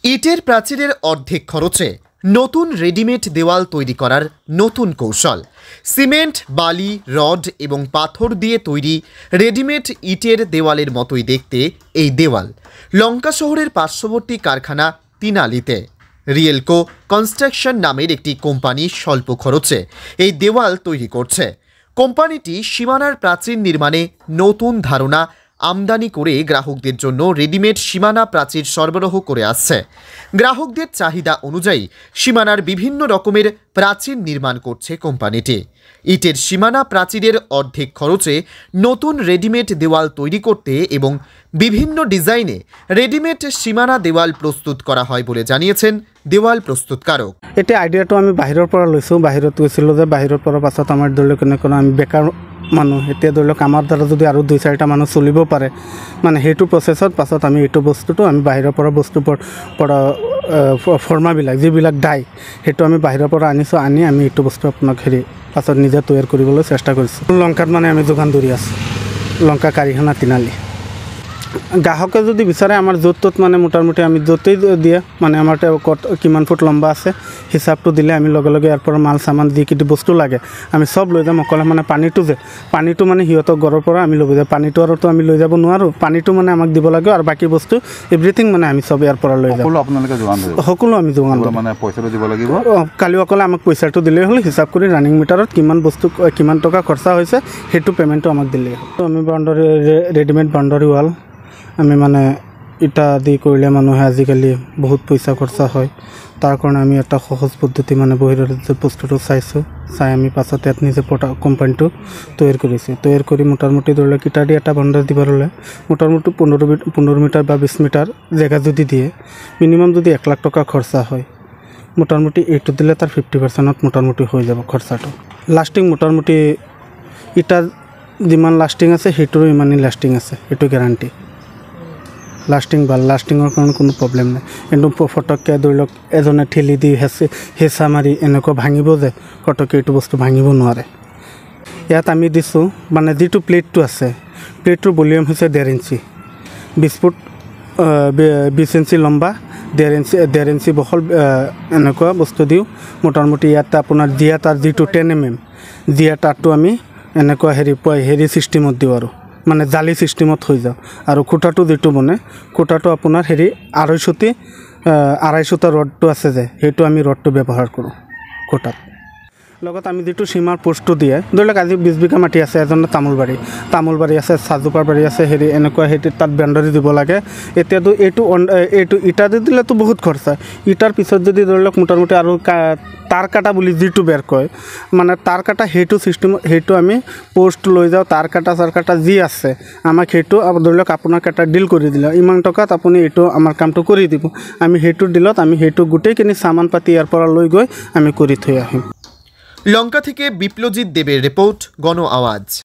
ইটের প্রাচীরের অর্ধেক খরচে নতুন রেডিমেড দেওয়াল তৈরি করার নতুন কৌশল। সিমেন্ট, বালি, রড এবং পাথর দিয়ে তৈরি রেডিমেড ইটের দেওয়ালের মতোই দেখতে এই দেওয়াল লঙ্কা শহরের পার্শ্ববর্তী কারখানা তিনালিতে রিয়েলকো কনস্ট্রাকশন নামের একটি কোম্পানি স্বল্প খরচে এই দেওয়াল তৈরি করছে। কোম্পানিটি সীমানার প্রাচীর নির্মাণে নতুন ধারণা আমদানি করে গ্রাহকদের জন্য রেডিমেড সীমানা প্রাচীর সরবরাহ করে আসছে। গ্রাহকদের চাহিদা অনুযায়ী সীমানার বিভিন্ন রকমের প্রাচীর নির্মাণ করছে কোম্পানিটি। ইটের সীমানা প্রাচীরের অর্ধেক খরচে নতুন রেডিমেড দেওয়াল তৈরি করতে এবং বিভিন্ন ডিজাইনে রেডিমেড সীমানা দেওয়াল প্রস্তুত করা হয় বলে জানিয়েছেন দেওয়াল প্রস্তুতকারক। এটা আইডিয়াটো আমি বাহিৰৰ পৰা লৈছোঁ। বাহিৰত গৈছিলোঁ যে বাহিৰৰ পৰা পাছত আমাৰ ধৰি লওক কেনেকুৱা আমি বেকাৰ মানুহ, এতিয়া ধৰি লওক আমাৰ দ্বাৰা যদি আৰু 2-4টা মানুহ চলিব পাৰে, মানে সেইটো প্ৰচেছত পাছত আমি এইটো বস্তুটো আমি বাহিৰৰ পৰা বস্তুৰ পৰা ফৰ্মাবিলাক যিবিলাক ডাই সেইটো আমি বাহিৰৰ পৰা আনিছোঁ। আনি আমি এইটো বস্তু আপোনাক পাছত নিজে তৈয়াৰ কৰিবলৈ চেষ্টা কৰিছোঁ। লংকাত মানে আমি যোগান ধৰি আছোঁ, লংকা কাৰিখানা তিনালি। গ্ৰাহকে যদি বিচাৰে আমাৰ য'ত ত'ত মানে মোটামুটি আমি য'তেই দিয়ে, মানে আমাৰ কিমান ফুট লম্বা আছে হিচাপটো দিলে আমি লগে লগে ইয়াৰ পৰা মাল চামান যিকেইটি বস্তু লাগে আমি চব লৈ যাম। অকলে মানে পানীটো মানে সিহঁতৰ ঘৰৰ পৰা আমি লৈ যাম। পানীটো আৰুতো আমি লৈ যাব নোৱাৰোঁ, পানীটো মানে আমাক দিব লাগে আৰু বাকী বস্তু এভৰিথিং মানে আমি চব ইয়াৰ পৰা লৈ যাম। সকলো আমি যোগান ধৰিম, মানে পইচাটো দিব লাগিব। কালি অকলে আমাক পইচাটো দিলেই হ'ল, হিচাপ কৰি ৰানিং মিটাৰত কিমান বস্তু কিমান টকা খৰচা হৈছে সেইটো পে'মেণ্টটো আমাক দিলেই হ'ল। আমি বাউণ্ডাৰী ৰেডিমেড বাউণ্ডাৰী ৱাল আমি মানে ইটা দি কৰিলে মানুহে আজিকালি বহুত পইচা খৰচা হয়। তাৰ কাৰণে আমি এটা সহজ পদ্ধতি মানে বাহিৰৰ বস্তুটো চাই আমি পাছত ইয়াত নিজে কোম্পানীটো তৈয়াৰ কৰিছোঁ। তৈয়াৰ কৰি মোটামুটি ধৰি লওক ইটা দি এটা বাউণ্ডাৰী দিব হ'লে মোটামুটি 15 মিটাৰ বা 20 মিটাৰ জেগা যদি দিয়ে মিনিমাম যদি 1 লাখ টকা খৰচা হয়, মোটামুটি এইটো দিলে তাৰ 50%ত মোটামুটি হৈ যাব খৰচাটো। লাষ্টিং মোটামুটি ইটা যিমান লাষ্টিং আছে সেইটোৰো ইমানেই লাষ্টিং আছে, সেইটো গেৰাণ্টি। লাষ্টিঙৰ কাৰণে কোনো প্ৰব্লেম নাই। কিন্তু ফটককৈ ধৰি লওক এজনে ঠেলি দি হেঁচা মাৰি এনেকুৱা ভাঙিব যে ফটককৈ এইটো বস্তু ভাঙিব নোৱাৰে। ইয়াত আমি দিছোঁ মানে যিটো প্লেটটো আছে, প্লেটটোৰ ভলিউম হৈছে 1.5 ইঞ্চি, 20 ফুট 20 ইঞ্চি লম্বা, 1.5 ইঞ্চি বহল, এনেকুৱা বস্তু দিওঁ। মোটামুটি ইয়াত আপোনাৰ জিয়া তাৰ যিটো 10 mm জিয়া তাৰটো আমি এনেকুৱা হেৰি ছিষ্টেমত দিওঁ আৰু মানে জালি ছিষ্টেমত হৈ যাওঁ। আৰু খুঁটাটো যিটো বনে খুঁটাটো আপোনাৰ 250টা ৰডটো আছে যে সেইটো আমি ৰডটো ব্যৱহাৰ কৰোঁ খুঁটাত। লগত আমি যিটো সীমাৰ পোষ্টটো দিয়ে, ধৰি লওক আজি 20 বিঘা মাটি আছে, এজনৰ তামোলবাৰী আছে, চাজুপাৰ বাৰী আছে, এনেকুৱা তাত বাউণ্ডাৰী দিব লাগে। এতিয়াতো এইটো ইটা দি দিলেতো বহুত খৰচা। ইটাৰ পিছত যদি ধৰি লওক মোটামুটি আৰু তাৰ কাটা বুলি যিটো বেৰ কয়, মানে তার কাটা সেইটো ছিষ্টেমত সেইটো আমি পোষ্ট লৈ যাওঁ। তার কাটা যি আছে আমাক সেইটো ধৰি লওক আপোনাক এটা ডিল কৰি দিলে, ইমান টকাত আপুনি এইটো আমাৰ কামটো কৰি দিব। আমি সেইটো ডিলত আমি সেইটো গোটেইখিনি সামান পাতি ইয়াৰ পৰা লৈ গৈ আমি কৰি থৈ আহিম। লঙ্কা থেকে বিপ্লজিৎ দেবেৰ ৰিপোৰ্ট, গণ আওয়াজ।